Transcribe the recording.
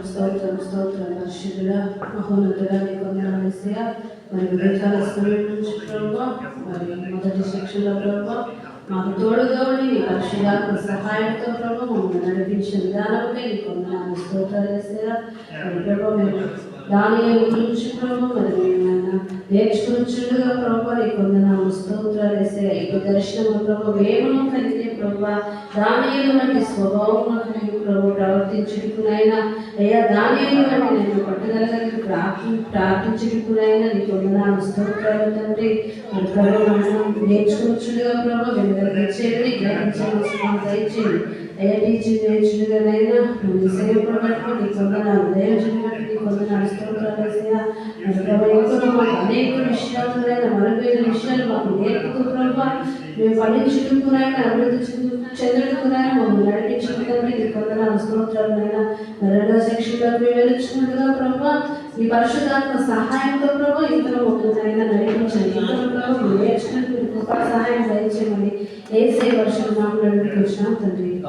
స్తోత్రం పరిశుద్ధుడా మహోన్నతుడా నీకు వందనాలు యేసయ్యా. మరి ఉదయకాల సమయం నుంచి ప్రభువా మరి మొదటి శిక్షలో ప్రభువా మాకు తోడుగా ఉండి నీ పరిశుద్ధాత్మ సహాయంతో ప్రభు మమ్మల్ని నడిపించిన విధానంపై నీకు వందనాలు స్తోత్రాలు యేసయ్యా. మరి ప్రభు మేము దానియేలు గురించి ప్రభు మరి మేము నేర్చుకునిచుండగా ప్రభు నీకు వందనాలు స్తోత్రాలు యేసయ్యా. ఈ దర్శనం ప్రభు వేమను కలిగే ప్రభు దానియేలు వంటి స్వభావం కలిగి ప్రభు ప్రవర్తించుకునైనా అయ్యా దానియేలు వంటి నేను పట్టుదల కలిగి ప్రార్థించుకునైనా నీకు వందనాలు స్తోత్రాలు తండ్రి. మరి ప్రభు మనం నేర్చుకోవచ్చుగా ప్రభు వెనుకచ్చేయండి గ్రహించవలసిన దయచేయండి అయ్యా. టీచింగ్ నేర్చుడుగానైనా నువ్వు సేవకుడు బట్టి నీకు వందనాలు దయచేసి బట్టి నీకు వందనాలు స్తోత్రాలు యేసయ్యా. మరి ప్రభు ఇంకా మాకు అనేక విషయాలైనా మరుగైన విషయాలు మాకు నేర్పుతూ ప్రభు మేము ఫలించుకునైనా అభివృద్ధి చెందుకునైనా మమ్మల్ని నడిపించుకుంటే నీకు వందనాలు స్తోత్రాలైనా. రెండో సెక్షన్లోకి మేము వెలుచుకుంటుగా ప్రభు ఈ పరిశుద్ధాత్మ సహాయంతో ప్రభు ఇంతలో మమ్మల్ని నడిపించండి. ఇంతలో ప్రభు నేర్చుకుని సహాయం దయచేయమని యేసయ్య పరిశుద్ధ నామములో అడుగుతున్నాం తండ్రి.